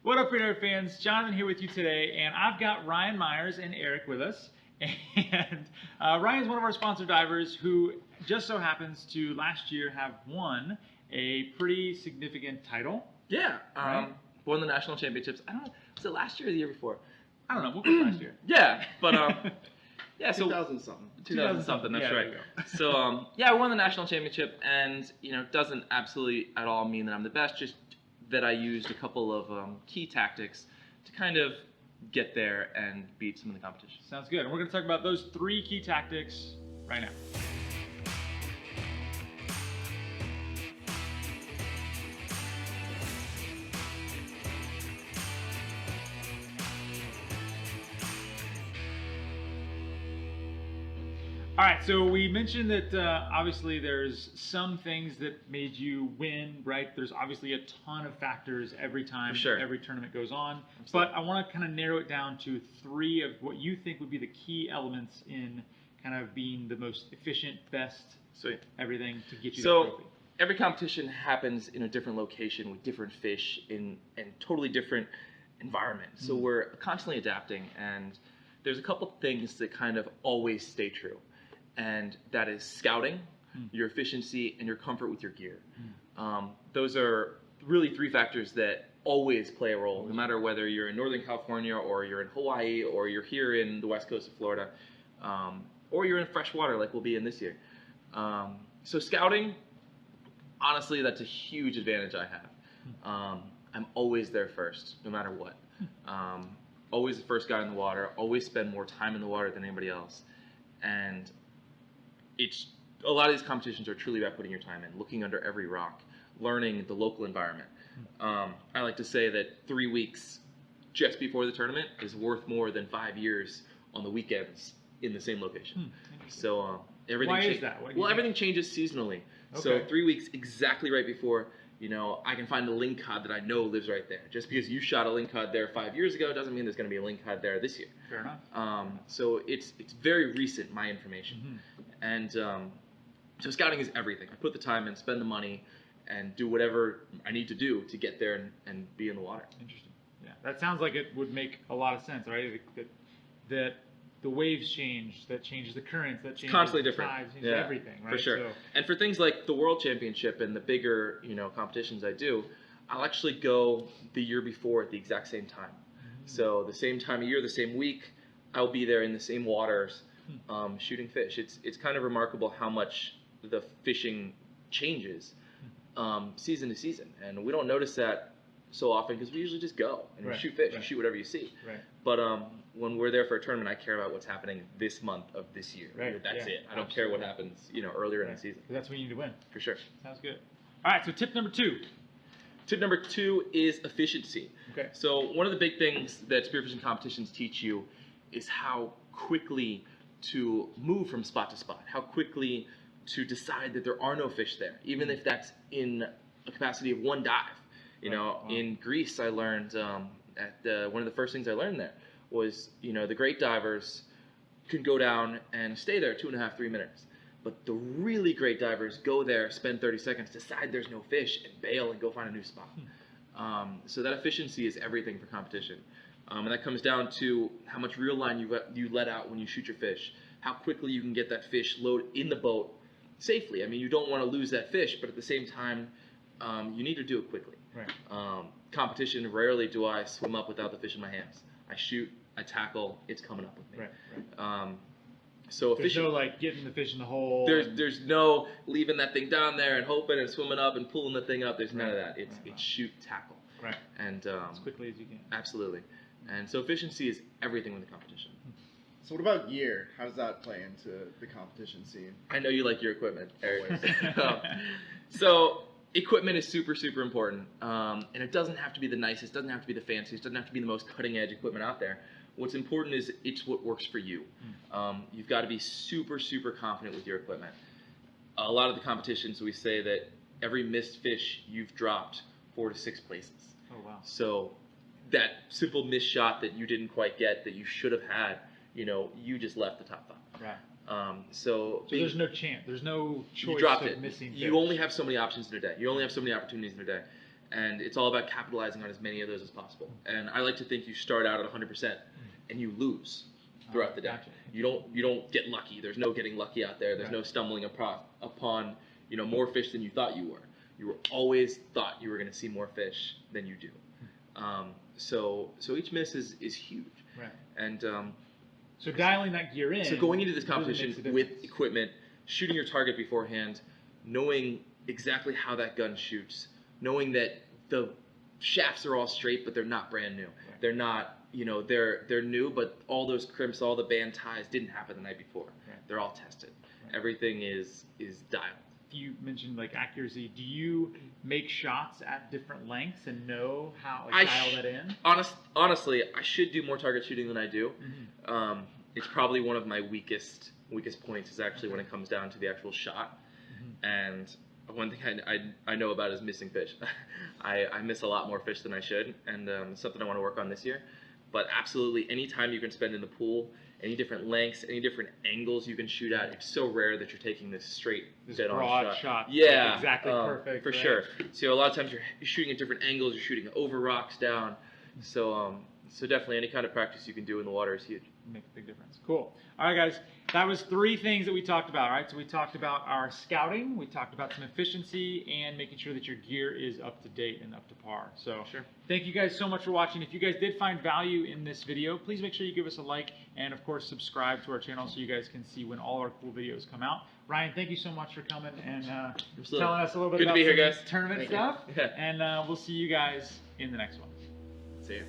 What up, Freediver fans? Jonathan here with you today, and I've got Ryan Myers and Eric with us. And Ryan's one of our sponsor divers who just so happens to last year have won a pretty significant title. Yeah, Right? won the national championships. I don't know, was it last year or the year before? I don't know, what was last year? Yeah, but yeah, so 2000 something. 2000 something. That's Yeah, right. there you go. So yeah, I won the national championship, and doesn't absolutely at all mean that I'm the best. Just that I used a couple of key tactics to kind of get there and beat some of the competition. Sounds good. And we're going to talk about those 3 key tactics right now. All right, so we mentioned that obviously there's some things that made you win, right? There's obviously a ton of factors every time, For sure. every tournament goes on. Absolutely. But I want to kind of narrow it down to 3 of what you think would be the key elements in kind of being the most efficient, best, Sweet. everything to get you that So trophy. every competition happens in a different location with different fish in totally different environment. So we're constantly adapting, and there's a couple things that kind of always stay true, and that is scouting, your efficiency, and your comfort with your gear. Those are really 3 factors that always play a role, no matter whether you're in Northern California or you're in Hawaii or you're here in the west coast of Florida, or you're in freshwater like we'll be in this year. So scouting, honestly, that's a huge advantage I have. I'm always there first, no matter what. Always the first guy in the water, always spend more time in the water than anybody else. And a lot of these competitions are truly about putting your time in, looking under every rock, learning the local environment. I like to say that 3 weeks just before the tournament is worth more than 5 years on the weekends in the same location. So everything. Why is that? What do you Well, think? everything changes seasonally. So Okay. 3 weeks exactly right before, I can find a lingcod that I know lives right there. Just because you shot a lingcod there 5 years ago doesn't mean there's going to be a lingcod there this year. Fair enough. So it's very recent, my information. And so scouting is everything. I put the time in, spend the money, and do whatever I need to do to get there and be in the water. Interesting. Yeah, that sounds like it would make a lot of sense, right? That the waves change, that changes the currents, that changes Constantly the different. tides, changes Yeah, everything, right? for sure. So, And for things like the World Championship and the bigger, competitions I do, I'll actually go the year before at the exact same time. So the same time of year, the same week, I'll be there in the same waters, shooting fish. It's kind of remarkable how much the fishing changes season to season, and we don't notice that so often because we usually just go and you Right, shoot fish, right. you shoot whatever you see. right. But when we're there for a tournament, I care about what's happening this month of this year. Right, That's yeah, it. I don't care what happens, earlier in Right. the season. 'Cause that's when you need to win. For sure. Sounds good. All right, so tip number 2. Tip number 2 is efficiency. Okay. So one of the big things that spearfishing competitions teach you is how quickly to move from spot to spot, how quickly to decide that there are no fish there, even if that's in a capacity of 1 dive. Wow. In Greece, I learned one of the first things I learned there was, the great divers can go down and stay there 2.5, 3 minutes. But the really great divers go there, spend 30 seconds, decide there's no fish, and bail and go find a new spot. So that efficiency is everything for competition. And that comes down to how much reel line you let out when you shoot your fish, how quickly you can get that fish load in the boat safely. I mean, you don't want to lose that fish, but at the same time, you need to do it quickly. Right. Competition, rarely do I swim up without the fish in my hands. I shoot, I tackle, it's coming up with me. Right. So There's fishing, no like getting the fish in the hole. there's no leaving that thing down there and hoping and swimming up and pulling the thing up. There's none of Right. that. It's Right. it's shoot, tackle, Right. and As quickly as you can. absolutely. And so efficiency is everything with the competition. So what about gear? How does that play into the competition scene? I know you like your equipment, Eric. Always. So equipment is super, super important. And it doesn't have to be the nicest, doesn't have to be the fanciest, doesn't have to be the most cutting edge equipment out there. What's important is it's what works for you. You've got to be super, super confident with your equipment. A lot of the competitions, we say that every missed fish you've dropped 4 to 6 places. Oh wow. So that simple missed shot that you didn't quite get that you should have had, you just left the top 5. Right. So there's no chance. There's no choice you dropped of it. missing fish. You only have so many options in a day. You only have so many opportunities in a day. And it's all about capitalizing on as many of those as possible. And I like to think you start out at 100% and you lose throughout the day. Gotcha. You don't get lucky. There's no getting lucky out there. There's no stumbling upon more fish than you thought you were. You were always thought you were going to see more fish than you do. So each miss is huge. Right. And so dialing that gear in. so going into this really competition makes a with difference. equipment, shooting your target beforehand, knowing exactly how that gun shoots, knowing that the shafts are all straight, but they're not brand new. Right. They're not, they're new, but all those crimps, all the band ties didn't happen the night before. Right. They're all tested. Right. Everything is dialed. You mentioned like accuracy. Do you make shots at different lengths and know how dial that in? Honestly, I should do more target shooting than I do. Mm-hmm. It's probably one of my weakest points is actually when it comes down to the actual shot. Mm-hmm. And one thing I know about is missing fish. I miss a lot more fish than I should, and something I want to work on this year. But absolutely, any time you can spend in the pool, any different lengths, any different angles you can shoot at, it's so rare that you're taking this straight, dead-on broad shot. Yeah, Exactly perfect. for right? sure. So a lot of times you're shooting at different angles. You're shooting over rocks, down. So definitely any kind of practice you can do in the water is huge. Make a big difference. Cool. All right, guys. That was 3 things that we talked about, right? So we talked about our scouting, we talked about some efficiency, and making sure that your gear is up to date and up to par. So Sure. Thank you guys so much for watching. If you guys did find value in this video, please make sure you give us a like and, of course, subscribe to our channel so you guys can see when all our cool videos come out. Ryan, thank you so much for coming and telling us a little bit Good to about be here, some guys. tournament Thank you. stuff. Yeah. And we'll see you guys in the next one. See you.